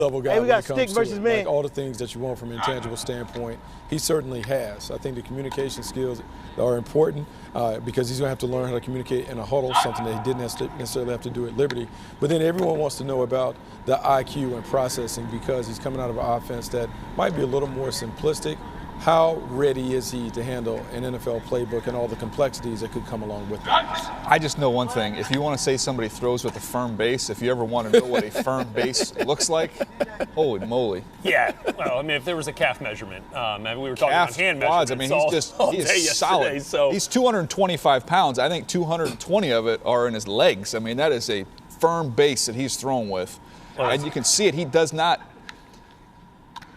level guy. Hey, we got when it stick comes versus to, man. like, all the things that you want from an intangible standpoint, he certainly has. I think the communication skills are important because he's going to have to learn how to communicate in a huddle, something that he didn't necessarily have to do at Liberty. But then everyone wants to know about the IQ and processing because he's coming out of an offense that might be a little more simplistic. How ready is he to handle an NFL playbook and all the complexities that could come along with that? I just know one thing. If you want to say somebody throws with a firm base, if you ever want to know what a firm base looks like, holy moly. Yeah. Well, I mean, if there was a calf measurement, we were talking about hand quads, measurements. I mean, he's solid. So. He's 225 pounds. I think 220 of it are in his legs. I mean, that is a firm base that he's thrown with. And you can see it. He does not.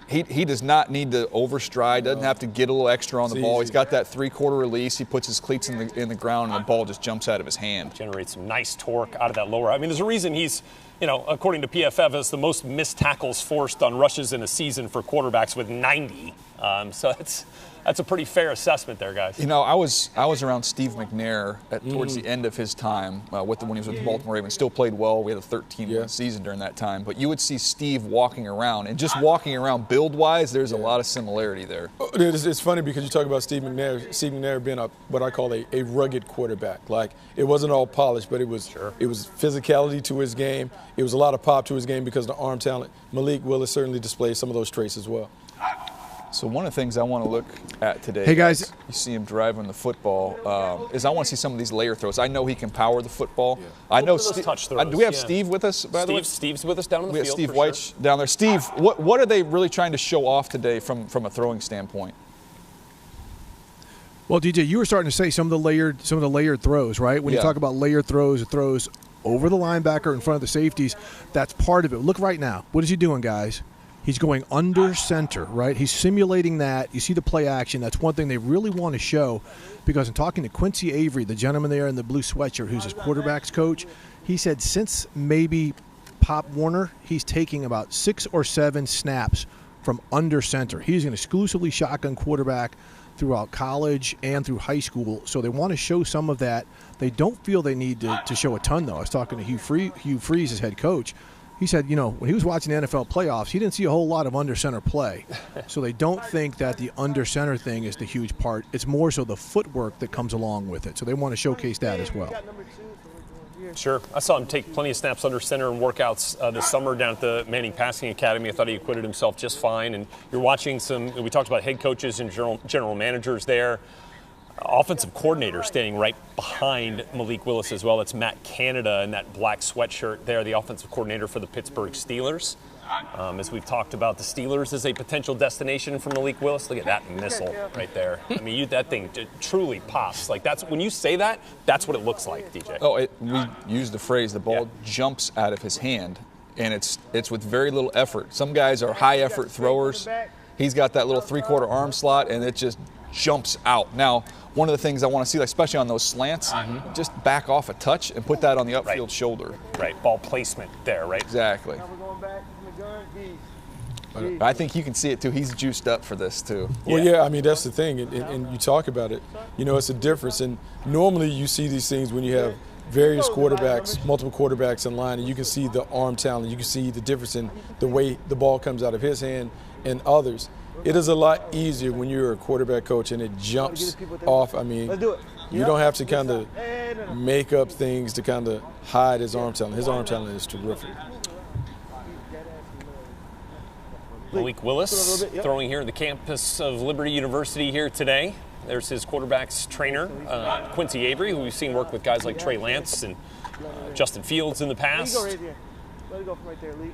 He does not need to overstride, doesn't have to get a little extra on the ball. He's got that three-quarter release. He puts his cleats in the ground, and the ball just jumps out of his hand. Generates some nice torque out of that lower. I mean, there's a reason he's, according to PFF, has the most missed tackles forced on rushes in a season for quarterbacks with 90. So that's a pretty fair assessment there, guys. I was around Steve McNair towards the end of his time when he was with the Baltimore Ravens. Still played well. We had a 13-win season during that time. But you would see Steve walking around, and just walking around build-wise, there's a lot of similarity there. It's funny because you talk about Steve McNair being what I call a rugged quarterback. Like, it wasn't all polished, but it was physicality to his game. It was a lot of pop to his game because of the arm talent. Malik Willis certainly displays some of those traits as well. So one of the things I want to look at today, hey guys, you see him driving the football, is I want to see some of these layer throws. I know he can power the football. Yeah. I know touch throws. Do we have Steve with us, by the way? Steve's with us down on the field. We have Steve White down there. Steve, what are they really trying to show off today from a throwing standpoint? Well, DJ, you were starting to say some of the layered throws, right? When you talk about layered throws over the linebacker in front of the safeties, that's part of it. Look right now. What is he doing, guys? He's going under center, right? He's simulating that. You see the play action. That's one thing they really want to show, because in talking to Quincy Avery, the gentleman there in the blue sweatshirt who's his quarterback's coach, he said since maybe Pop Warner, he's taking about 6 or 7 snaps from under center. He's an exclusively shotgun quarterback throughout college and through high school, so they want to show some of that. They don't feel they need to show a ton, though. I was talking to Hugh Freeze, his head coach. He said, when he was watching the NFL playoffs, he didn't see a whole lot of under center play. So they don't think that the under center thing is the huge part. It's more so the footwork that comes along with it. So they want to showcase that as well. Sure. I saw him take plenty of snaps under center in workouts this summer down at the Manning Passing Academy. I thought he acquitted himself just fine. And you're watching we talked about head coaches and general managers there. Offensive coordinator standing right behind Malik Willis as well. That's Matt Canada in that black sweatshirt there, the offensive coordinator for the Pittsburgh Steelers. As we've talked about the Steelers as a potential destination for Malik Willis. Look at that missile right there. I mean, that thing truly pops. Like, that's when you say that, that's what it looks like, DJ. Oh, we use the phrase the ball jumps out of his hand, and it's with very little effort. Some guys are high-effort throwers. He's got that little three-quarter arm slot, and it just jumps out. Now, one of the things I want to see, especially on those slants, just back off a touch and put that on the upfield shoulder. Right, ball placement there, right? Exactly. I think you can see it, too. He's juiced up for this, too. Well, yeah, I mean, that's the thing, and you talk about it. It's a difference, and normally you see these things when you have various quarterbacks, multiple quarterbacks in line, and you can see the arm talent. You can see the difference in the way the ball comes out of his hand and others. It is a lot easier when you're a quarterback coach and it jumps off. I mean, you don't have to kind of make up things to kind of hide his arm talent. His arm talent is terrific. Malik Willis throwing here at the campus of Liberty University here today. There's his quarterback's trainer, Quincy Avery, who we've seen work with guys like Trey Lance and Justin Fields in the past. Let it go from right there, Lee.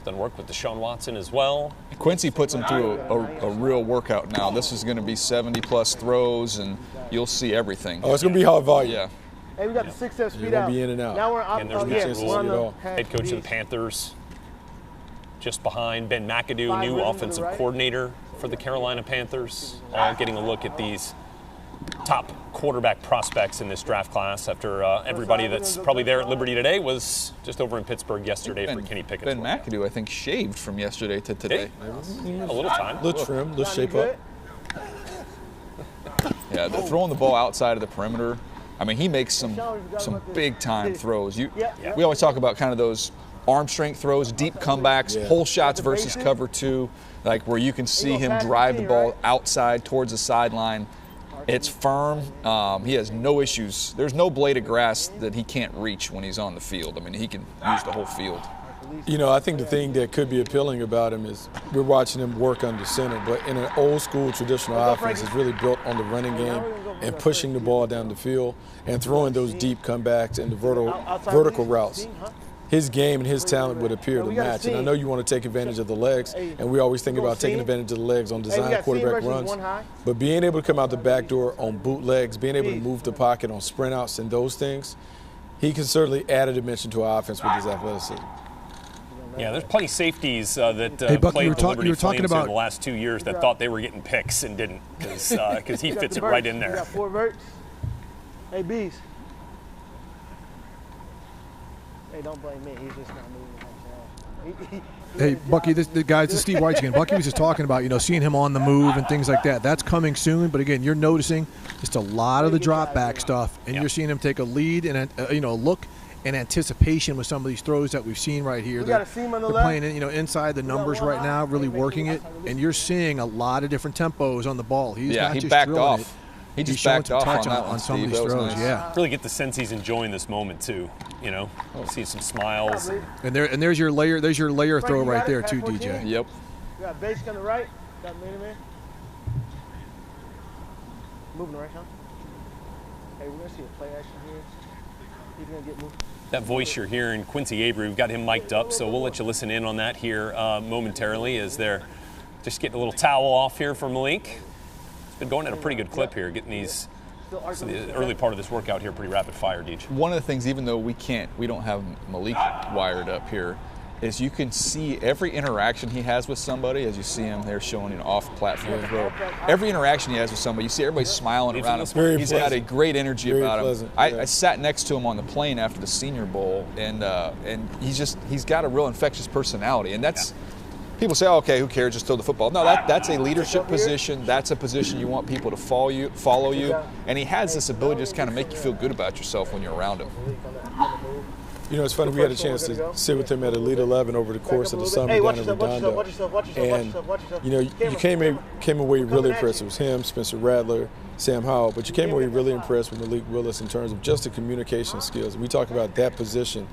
Done work with Deshaun Watson as well. Quincy puts him through a real workout now. This is going to be 70-plus throws, and you'll see everything. Oh, it's going to be high volume. Yeah. Hey, we got the 6-step speed You're out. going to be in and out. Now we're up. And there's head coach of the Panthers. Just behind Ben McAdoo, new offensive coordinator for the Carolina Panthers. All getting a look at these top quarterback prospects in this draft class after everybody that's probably there at Liberty today was just over in Pittsburgh yesterday for Kenny Pickett's Ben McAdoo, I think, shaved from yesterday to today. A little time. Little trim, little shape up. Yeah, they're throwing the ball outside of the perimeter. I mean, he makes some big-time throws. We always talk about kind of those arm strength throws, deep comebacks, hole shots versus cover 2, like where you can see him drive the ball outside towards the sideline. It's firm. He has no issues. There's no blade of grass that he can't reach when he's on the field. I mean, he can use the whole field. You know, I think the thing that could be appealing about him is we're watching him work under center, but in an old school traditional offense, it's really built on the running game and pushing the ball down the field and throwing those deep comebacks and the vertical routes. His game and his talent would appear to match. And I know you want to take advantage of the legs, and we always think about taking advantage of the legs on design quarterback runs. But being able to come out the back door on bootlegs, being able to move the pocket on sprint outs and those things, he can certainly add a dimension to our offense with his athleticism. Yeah, there's plenty of safeties that Buck, played the Liberty talking Flames about in the last 2 years that thought they were getting picks and didn't, because he fits it right in there. 4 verts. Hey, Bees. Hey, don't blame me. He's just not moving. Hey, Bucky, this is Steve White again. Bucky was just talking about, seeing him on the move and things like that. That's coming soon, but again, you're noticing just a lot of the drop back stuff, and you're seeing him take a lead and a look and anticipation with some of these throws that we've seen right here. They're playing, inside the numbers right now, really working it, and you're seeing a lot of different tempos on the ball. He's not he just backed drilling off. it. He just backed off on that on some of these throws. Nice. Yeah, really get the sense he's enjoying this moment too. See some smiles. And there's your layer. There's your layer throw right there too, DJ. Yep. You got basic on the right. Got man. Moving the right, huh? Hey, we're gonna see a play action here. He's gonna get moved. That voice you're hearing, Quincy Avery, we've got him mic'd up, so we'll let you listen in on that here momentarily as they're just getting a little towel off here for Malik. It's been going at a pretty good clip here, getting these, so the early part of this workout here pretty rapid fire, Deej. One of the things, even though we don't have Malik wired up here, is you can see every interaction he has with somebody, as you see him there showing an off-platform throw. Every interaction he has with somebody, you see everybody smiling around him. He's got a great energy about him. I sat next to him on the plane after the Senior Bowl, and he's got a real infectious personality, and that's. People say, okay, who cares, just throw the football. No, that's a leadership position. That's a position you want people to follow you. And he has this ability to just kind of make you feel good about yourself when you're around him. It's funny, we had a chance to sit with him at Elite 11 over the course of the summer down in Redondo. And, you came away really impressed. It was him, Spencer Rattler, Sam Howell, but you came away really impressed with Malik Willis in terms of just the communication skills. And we talk about that position.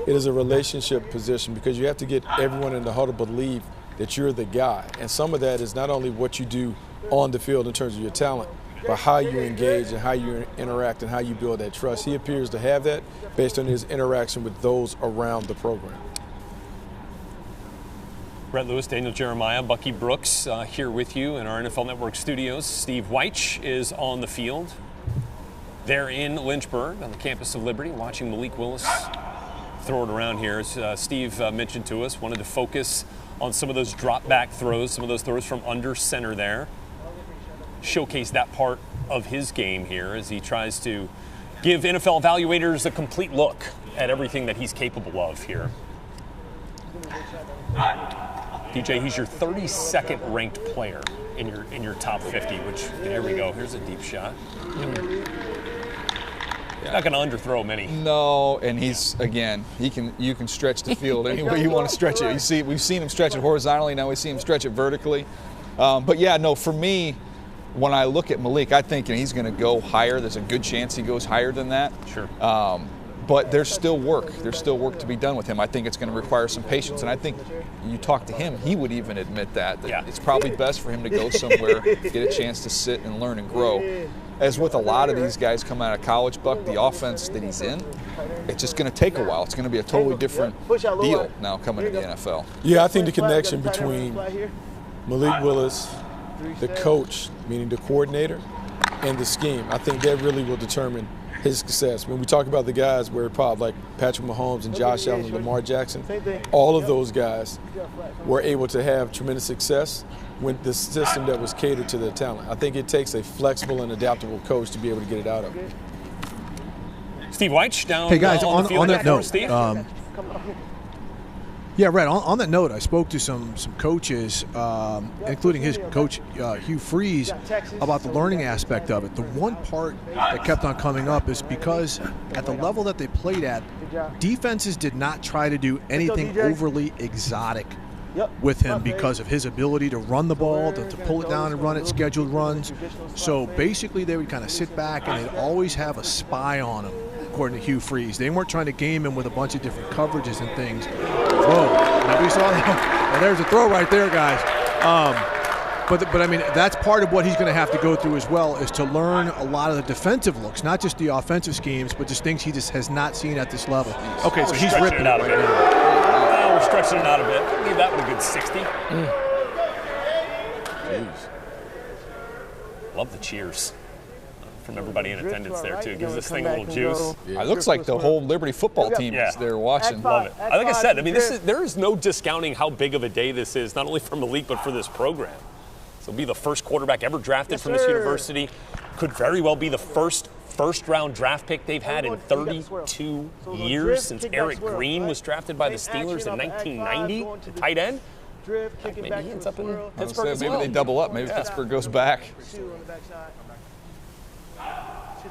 It is a relationship position because you have to get everyone in the huddle to believe that you're the guy. And some of that is not only what you do on the field in terms of your talent, but how you engage and how you interact and how you build that trust. He appears to have that based on his interaction with those around the program. Brett Lewis, Daniel Jeremiah, Bucky Brooks here with you in our NFL Network studios. Steve White is on the field. They're in Lynchburg on the campus of Liberty, watching Malik Willis throw it around here. As Steve mentioned to us, wanted to focus on some of those drop back throws, some of those throws from under center there. Showcase that part of his game here as he tries to give NFL evaluators a complete look at everything that he's capable of here. DJ, he's your 32nd ranked player in your top 50, which, here we go. Here's a deep shot. He's not going to underthrow many. No, and you can stretch the field any way you want to stretch it. We've seen him stretch it horizontally, now we see him stretch it vertically. For me, when I look at Malik, I think he's going to go higher. There's a good chance he goes higher than that. Sure. But there's still work. There's still work to be done with him. I think it's going to require some patience. And I think you talk to him, he would even admit that it's probably best for him to go somewhere, get a chance to sit and learn and grow. As with a lot of these guys coming out of college, Buck, the offense that he's in, it's just going to take a while. It's going to be a totally different deal now coming to the NFL. Yeah, I think the connection between Malik Willis, the coach, meaning the coordinator, and the scheme, I think that really will determine his success. When we talk about the guys where like Patrick Mahomes and Josh Allen and Lamar Jackson, all of those guys were able to have tremendous success with the system that was catered to their talent. I think it takes a flexible and adaptable coach to be able to get it out of it. Steve White down. Hey guys, on that note, yeah, right. On that note, I spoke to some coaches, including his coach Hugh Freeze, about the learning aspect of it. The one part that kept on coming up is because at the level that they played at defenses did not try to do anything overly exotic with him because of his ability to run the ball, to pull it down and run it, scheduled runs. So basically they would kind of sit back and they'd always have a spy on him, according to Hugh Freeze. They weren't trying to game him with a bunch of different coverages and things. Whoa, nobody saw that. Well, there's a throw right there, guys. But I mean, that's part of what he's going to have to go through as well, is to learn a lot of the defensive looks, not just the offensive schemes, but just things he just has not seen at this level. Okay, so he's ripping it out right now. Well, we're stretching it out a bit. Leave that one a good 60. Jeez. Love the cheers from everybody in attendance there, too. Gives this thing a little juice. Yeah. It looks like the whole Liberty football team is there watching. Love it. Like I said, I mean, there is no discounting how big of a day this is, not only for Malik, but for this program. So he'll be the first quarterback ever drafted from this university. Could very well be the first-round draft pick they've had in 32 years since Eric Green was drafted by the Steelers in 1990, the tight end. Maybe he ends up in Pittsburgh as well. Maybe they double up. Maybe Pittsburgh goes back. Should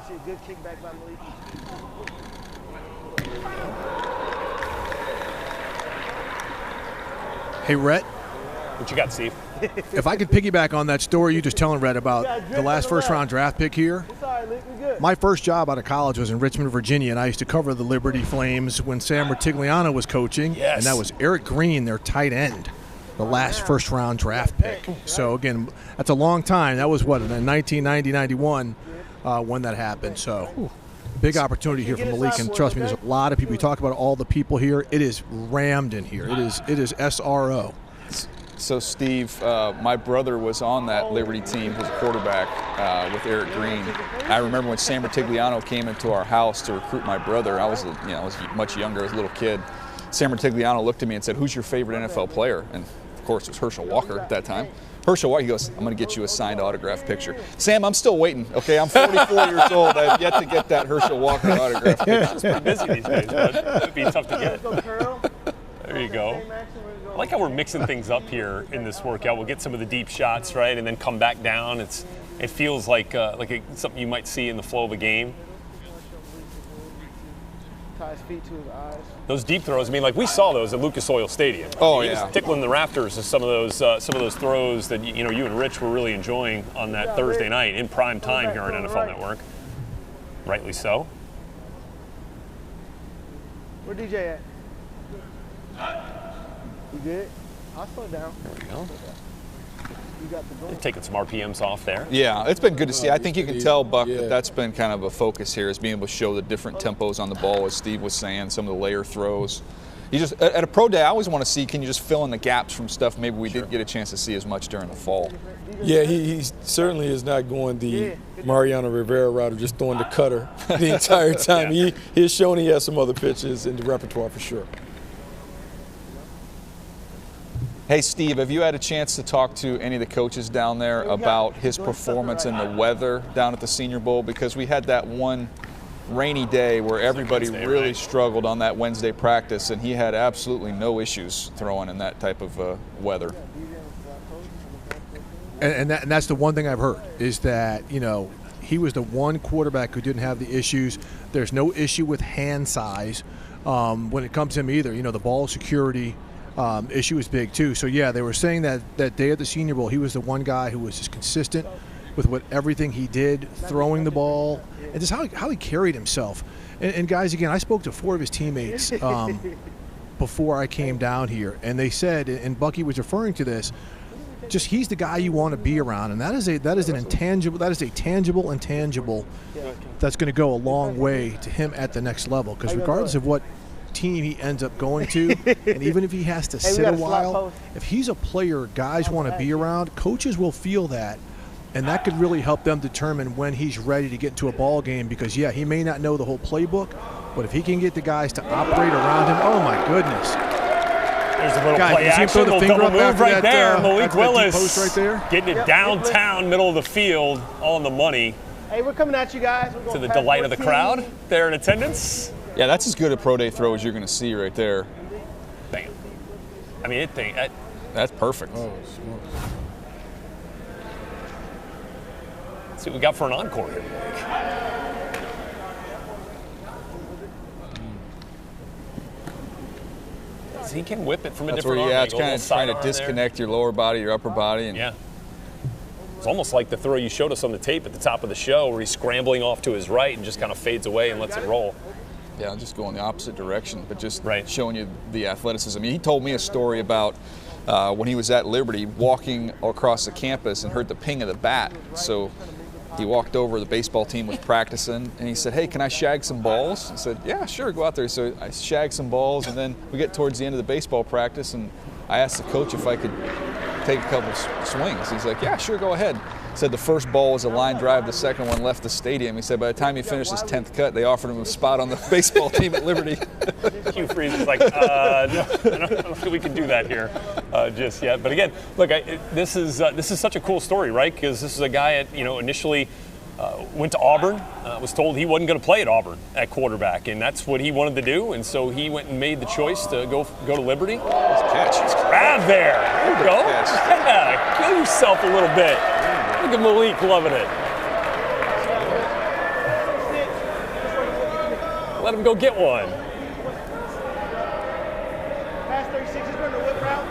see a good kickback by Malik. Hey, Rhett. What you got, Steve? If I could piggyback on that story you just telling, Rhett, about the last first-round draft pick here. My first job out of college was in Richmond, Virginia, and I used to cover the Liberty Flames when Sam Rutigliano was coaching. Yes. And that was Eric Green, their tight end, the last first-round draft pick. So, again, that's a long time. That was, what, in 1990-91 when that happened. So, big opportunity here for Malik, and trust me, there's a lot of people. You talk about all the people here. It is rammed in here. It is SRO. So, Steve, my brother was on that Liberty team as a quarterback with Eric Green. I remember when Sam Rutigliano came into our house to recruit my brother. I was much younger, I was a little kid. Sam Rutigliano looked at me and said, "Who's your favorite NFL player?" And of course, it was Herschel Walker at that time. Herschel Walker, he goes, "I'm going to get you a signed autograph picture." Sam, I'm still waiting. Okay, I'm 44 years old. I've yet to get that Herschel Walker autograph picture. It's pretty busy these days, but it'd be tough to get. There you go. I like how we're mixing things up here in this workout. We'll get some of the deep shots, right, and then come back down. It feels like something you might see in the flow of a game. Tie his feet to his eyes. Those deep throws, I mean, like we saw those at Lucas Oil Stadium. Oh, he yeah. was tickling the rafters of some of those throws that you and Rich were really enjoying on that Thursday night in prime time here on NFL Network. Rightly so. Where DJ at? You good? I'll slow down. There we go. You got the goal. They're taking some RPMs off there. Yeah, it's been good to see. I think you can tell, Buck, that's been kind of a focus here, is being able to show the different tempos on the ball, as Steve was saying, some of the layer throws. You just at a pro day, I always want to see, can you just fill in the gaps from stuff maybe we didn't get a chance to see as much during the fall. Yeah, he certainly is not going the Mariano Rivera route of just throwing the cutter the entire time. Yeah. He's shown he has some other pitches in the repertoire for sure. Hey, Steve, have you had a chance to talk to any of the coaches down there about his performance in the weather down at the Senior Bowl? Because we had that one rainy day where everybody really struggled on that Wednesday practice, and he had absolutely no issues throwing in that type of weather. And that's the one thing I've heard, is that, he was the one quarterback who didn't have the issues. There's no issue with hand size when it comes to him either. The ball security issue is big too. So yeah, they were saying that day at the Senior Bowl, he was the one guy who was just consistent with everything he did, throwing the ball, and just how he carried himself. And guys, again, I spoke to 4 of his teammates before I came down here, and they said, and Bucky was referring to this, just he's the guy you want to be around, and that is a tangible intangible that's going to go a long way to him at the next level. Because regardless of what team he ends up going to, and even if he has to sit a while, if he's a player guys want to be around, coaches will feel that, and that could really help them determine when he's ready to get into a ball game. Because yeah, he may not know the whole playbook, but if he can get the guys to operate around him, oh my goodness. There's a little play action, little double move right there. Malik Willis right there, getting it downtown, middle of the field, all in the money. Hey, we're coming at you guys. To the delight of the crowd there in attendance. Yeah, that's as good a pro day throw as you're going to see right there. Bam. I mean, that's perfect. Oh, smart. Let's see what we got for an encore here, he can whip it from a That's different where, yeah, angle. it's kind of trying to disconnect your lower body, your upper body. And yeah. It's almost like the throw you showed us on the tape at the top of the show where he's scrambling off to his right and just kind of fades away and lets it roll. Yeah, just going the opposite direction, but just right. showing you the athleticism. I mean, he told me a story about when he was at Liberty walking across the campus and heard the ping of the bat. So he walked over, the baseball team was practicing, and he said, hey, can I shag some balls? I said, yeah, sure, go out there. So I shagged some balls, and then we get towards the end of the baseball practice, and I asked the coach if I could take a couple swings. He's like, yeah, sure, go ahead. Said the first ball was a line drive, the second one left the stadium. He said by the time he finished his 10th cut, they offered him a spot on the baseball team at Liberty. Hugh Freeze is like, no, I don't think we can do that here just yet. But again, look, this is such a cool story, right? Because this is a guy at, initially went to Auburn, was told he wasn't going to play at Auburn at quarterback, and that's what he wanted to do. And so he went and made the choice to go to Liberty. Nice catch. Grab there. There you go. Yeah, kill yourself a little bit. Look at Malik loving it. Let him go get one. Pass 36 is running the whip route.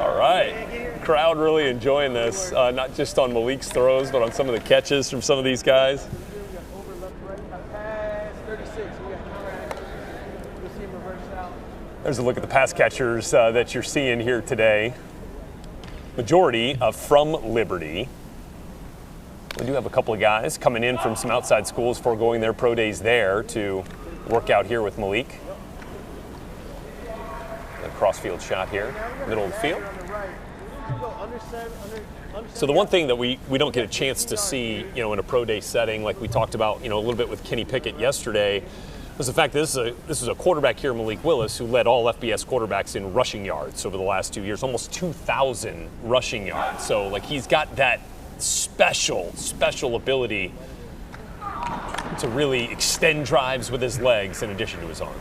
All right. Crowd really enjoying this, not just on Malik's throws, but on some of the catches from some of these guys. There's a look at the pass catchers that you're seeing here today. Majority from Liberty. We do have a couple of guys coming in from some outside schools foregoing their pro days there to work out here with Malik. A crossfield shot here, middle of the field. So the one thing that we don't get a chance to see, in a pro day setting, like we talked about, a little bit with Kenny Pickett yesterday, was the fact that this is a quarterback here, Malik Willis, who led all FBS quarterbacks in rushing yards over the last 2 years, almost 2,000 rushing yards. So, he's got that special ability to really extend drives with his legs in addition to his arm.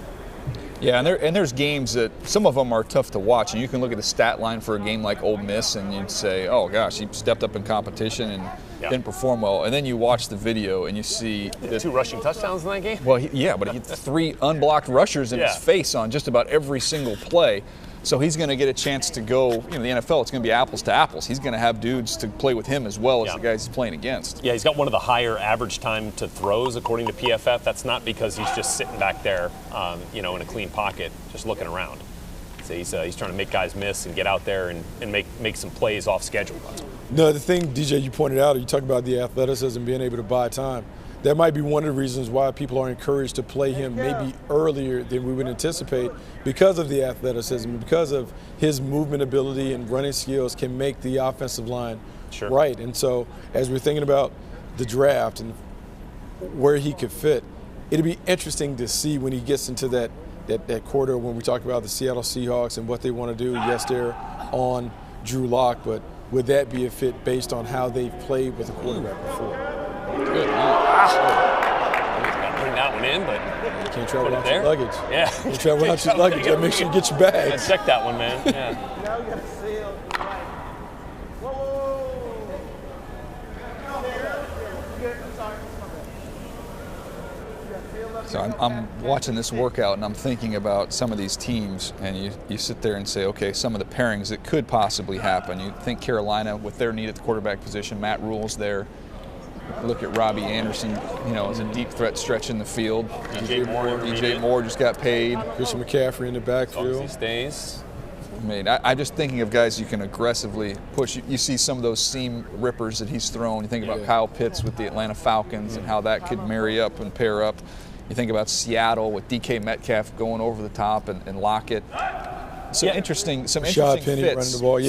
Yeah, and there's games that some of them are tough to watch, and you can look at the stat line for a game like Ole Miss, and you'd say, "Oh gosh, he stepped up in competition and didn't perform well." And then you watch the video and you see 2 rushing touchdowns in that game. Well, but he had 3 unblocked rushers in his face on just about every single play. So he's going to get a chance to go, the NFL, it's going to be apples to apples. He's going to have dudes to play with him as well as the guys he's playing against. Yeah, he's got one of the higher average time to throws, according to PFF. That's not because he's just sitting back there, in a clean pocket, just looking around. So he's trying to make guys miss and get out there and make some plays off schedule. No, the thing, DJ, you pointed out, you talk about the athleticism, being able to buy time. That might be one of the reasons why people are encouraged to play him maybe earlier than we would anticipate, because of the athleticism, because of his movement ability and running skills can make the offensive line right. And so as we're thinking about the draft and where he could fit, it'll be interesting to see when he gets into that corridor when we talk about the Seattle Seahawks and what they want to do. Yes, they're on Drew Lock, but would that be a fit based on how they've played with a quarterback before? Good. Bring that one in, but you can't travel without your luggage. Yeah. You can't travel without your luggage. You gotta make sure you get your bags. Check that one, man. Yeah. Now you have to sail. Whoa. So I'm watching this workout and I'm thinking about some of these teams, and you sit there and say, okay, some of the pairings that could possibly happen. You think Carolina with their need at the quarterback position, Matt Rule's there. Look at Robbie Anderson, as a deep threat stretch in the field. DJ Moore just got paid. Christian McCaffrey in the backfield. He stays. I mean, I'm just thinking of guys you can aggressively push. You see some of those seam rippers that he's thrown. You think about Kyle Pitts with the Atlanta Falcons and how that could marry up and pair up. You think about Seattle with DK Metcalf going over the top and Lockett. Some interesting Penny fits. Running the ball,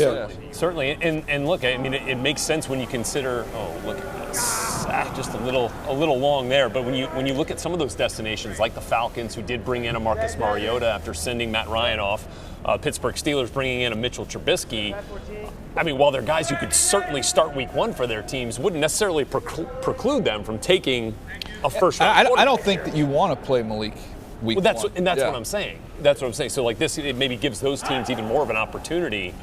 certainly. And look, I mean, it makes sense when you consider. Oh, look at this. Just a little long there. But when you look at some of those destinations, like the Falcons, who did bring in a Marcus Mariota after sending Matt Ryan off, Pittsburgh Steelers bringing in a Mitchell Trubisky. I mean, while they're guys who could certainly start week 1 for their teams, wouldn't necessarily preclude them from taking a first round. I don't think that you want to play Malik week 1. That's what I'm saying. That's what I'm saying. So like this, it maybe gives those teams even more of an opportunity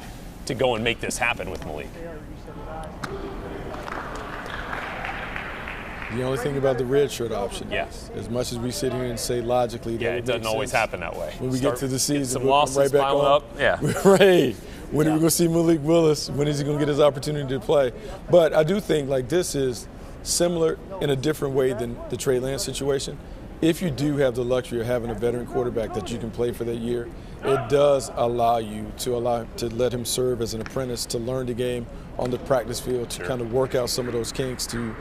to go and make this happen with Malik. The only thing about the redshirt option, Yes. as much as we sit here and say logically, Yeah, that it doesn't always happen that way. When we get to the season, some we'll come losses right back piling on. up. Yeah. Right. When are we going to see Malik Willis? When is he going to get his opportunity to play? But I do think like this is similar in a different way than the Trey Lance situation. If you do have the luxury of having a veteran quarterback that you can play for that year, it does allow you to let him serve as an apprentice, to learn the game on the practice field, to kind of work out some of those kinks, to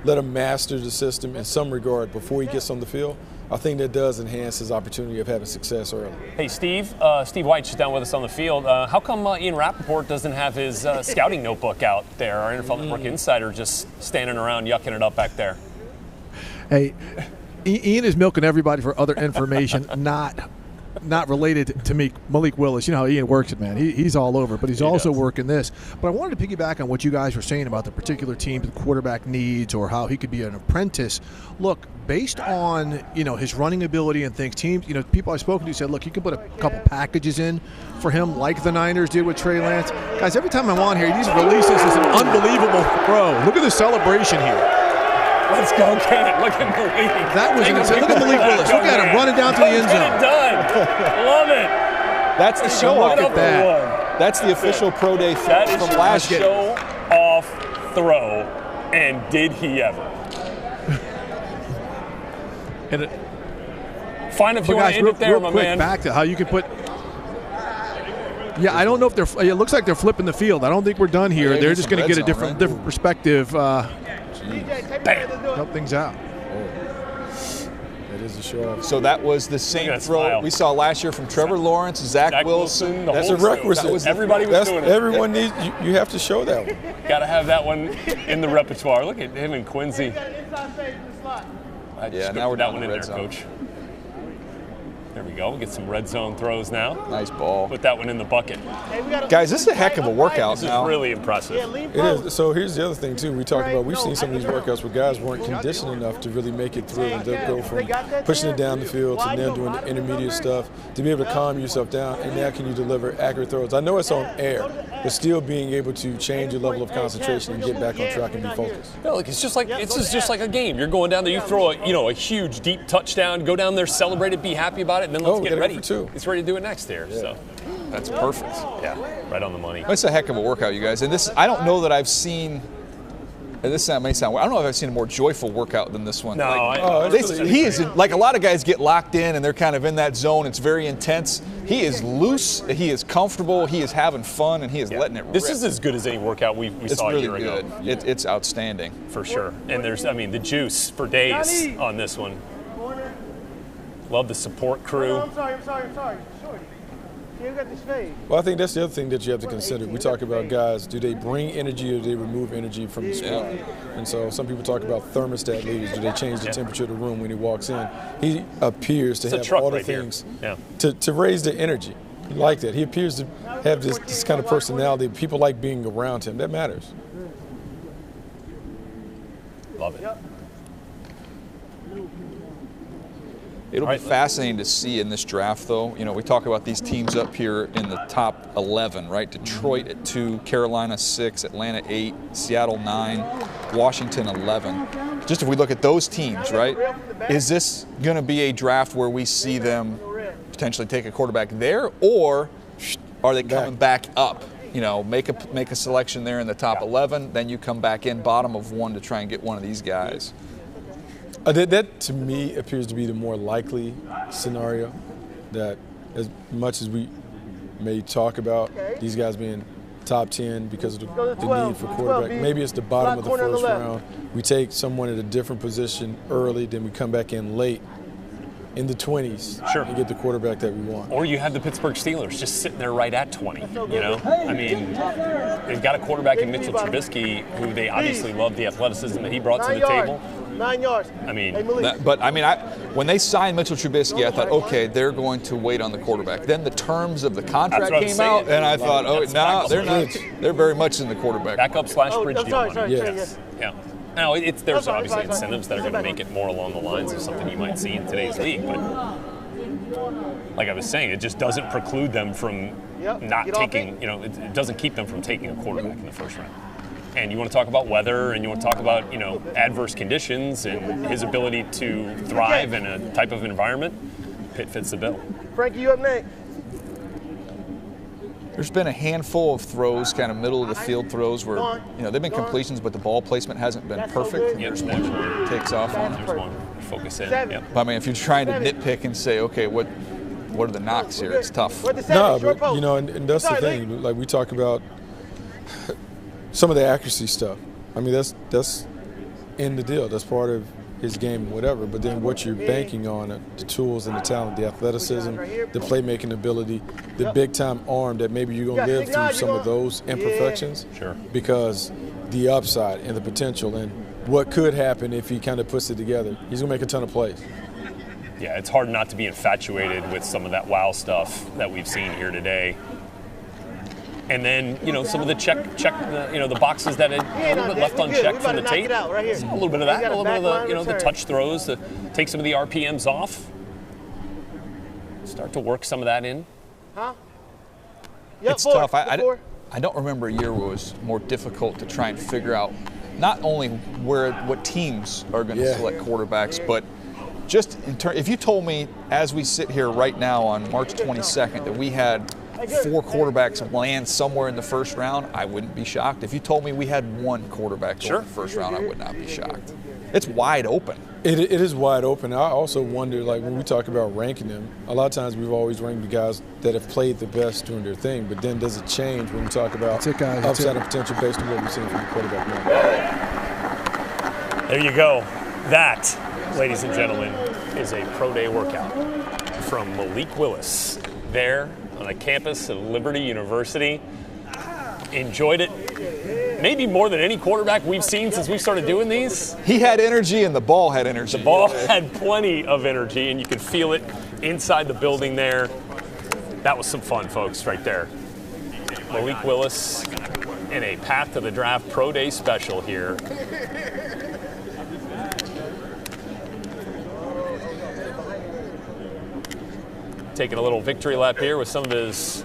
let him master the system in some regard before he gets on the field. I think that does enhance his opportunity of having success early. Hey, Steve White's just down with us on the field. How come Ian Rappaport doesn't have his scouting notebook out there? Our NFL Network insider just standing around yucking it up back there. Hey, Ian is milking everybody for other information, not related to me, Malik Willis. You know how Ian works it, man. He's all over, but he's also working this. But I wanted to piggyback on what you guys were saying about the particular team the quarterback needs or how he could be an apprentice. Look, based on, his running ability and things, teams, people I've spoken to said, look, you can put a couple packages in for him like the Niners did with Trey Lance. Guys, every time I'm on here, he just releases this unbelievable throw. Look at the celebration here. Let's go, Kent. Look at Malik. That was insane. Look at Malik Willis. Look at him running down to the end zone. Get it done. Love it. That's the show off. Look at that. That's the official pro day That is from last year. show off throw, and did he ever? Fine if you want to end it there, my man. Back to how you can put. Yeah, I don't know if they're. It looks like they're flipping the field. I don't think we're done here. Yeah, they're just going to get a red zone, different perspective. Bam. Help things out. That is a show off. So that was the same throw smile. we saw last year from Trevor Lawrence, Zach Wilson. the That's whole a requisite. crew. Everybody was doing it. Everyone needs. You have to show that one. Got to have that one in the repertoire. Look at him and Quincy. Yeah, now we're that down one the in red there, zone. Coach. There we go. We'll get some red zone throws now. Nice ball. Put that one in the bucket. Guys, this is a heck of a workout This is now. really impressive. It is. So here's the other thing too. We talked about. We've seen some of these workouts where guys weren't conditioned enough to really make it through, and they'll go from pushing it down the field to then doing the intermediate stuff to be able to calm yourself down. And now can you deliver accurate throws? I know it's on air, but still being able to change your level of concentration and get back on track and be focused. No, look, it's just like a game. You're going down there, you throw a huge deep touchdown, go down there, celebrate it, be happy about it, and then let's get ready. It's ready to do it next year. Yeah. So That's perfect. yeah, right on the money. It's a heck of a workout, you guys. And this, I don't know that I've seen. And this may sound. I don't know if I've seen a more joyful workout than this one. No, he is like a lot of guys get locked in and they're kind of in that zone. It's very intense. He is loose. He is comfortable. He is having fun, and he is letting it rip. This is as good as any workout we saw really a year good. ago. It's outstanding For sure. And there's, the juice for days on this one. Love the support crew. I'm sorry. Shorty. You got this fade. Well, I think that's the other thing that you have to consider. We talk about guys, do they bring energy or do they remove energy from the squad? And so some people talk about thermostat leaders. Do they change the temperature of the room when he walks in? He appears to have all the things to raise the energy. He like that. He appears to have this kind of personality. People like being around him. That matters. Love it. It'll be fascinating to see in this draft, though. You know, we talk about these teams up here in the top 11, right? Detroit at 2, Carolina 6, Atlanta 8, Seattle 9, Washington 11. Just if we look at those teams, right? Is this going to be a draft where we see them potentially take a quarterback there, or are they coming back up? You know, make a selection there in the top 11, then you come back in bottom of 1 to try and get one of these guys. That to me appears to be the more likely scenario. That as much as we may talk about these guys being top 10 because of the need for quarterback, maybe it's the bottom of the first round. We take someone at a different position early, then we come back in late in the 20s and get the quarterback that we want. Or you have the Pittsburgh Steelers just sitting there right at 20, you know? I mean, they've got a quarterback in Mitchell Trubisky who they obviously love the athleticism that he brought to the table. 9 yards. I mean, when they signed Mitchell Trubisky, I thought, okay, they're going to wait on the quarterback. Then the terms of the contract came out, and I thought, oh, no, they're not. They're very much in the quarterback. Backup/bridge deal money. Yes. Yeah. Now, there's obviously incentives that are going to make it more along the lines of something you might see in today's league, but like I was saying, it just doesn't preclude them from not taking, it doesn't keep them from taking a quarterback in the first round. And you want to talk about weather, and you want to talk about, you know, adverse conditions and his ability to thrive in a type of environment. Pitt fits the bill. Frankie, you up next. There's been a handful of throws, kind of middle of the field throws, where they've been completions, but the ball placement hasn't been perfect. Yeah, there's one. Takes off on. There's one. Focus in. Yep. But I mean, if you're trying to nitpick and say, okay, what are the knocks here? It's tough. No, but and that's the thing. Like we talk about some of the accuracy stuff. I mean, that's in the deal. That's part of his game, whatever. But then what you're banking on, the tools and the talent, the athleticism, the playmaking ability, the big-time arm that maybe you're going to live through some of those imperfections. Sure. Because the upside and the potential and what could happen if he kind of puts it together. He's going to make a ton of plays. Yeah, it's hard not to be infatuated with some of that wow stuff that we've seen here today. And then, some of the the boxes that had a little bit left unchecked from the tape. A little bit of that, a little bit of the touch throws to take some of the RPMs off. Start to work some of that in. It's tough. I don't remember a year where it was more difficult to try and figure out not only what teams are going to select quarterbacks, but just if you told me as we sit here right now on March 22nd that we had 4 quarterbacks land somewhere in the first round, I wouldn't be shocked. If you told me we had 1 quarterback go in the first round, I would not be shocked. It's wide open. It is wide open. I also wonder, like when we talk about ranking them, a lot of times we've always ranked the guys that have played the best doing their thing, but then does it change when we talk about upside and potential based on what we've seen from the quarterback now? There you go. That, ladies and gentlemen, is a pro day workout from Malik Willis there on the campus of Liberty University. Enjoyed it. Maybe more than any quarterback we've seen since we started doing these. He had energy and the ball had energy. The ball had plenty of energy, and you could feel it inside the building there. That was some fun, folks, right there. Malik Willis in a Path to the Draft Pro Day special here. Taking a little victory lap here with some of his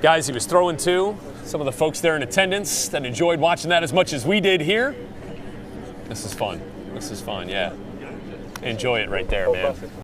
guys he was throwing to. Some of the folks there in attendance that enjoyed watching that as much as we did here. This is fun. This is fun, yeah. Enjoy it right there, man.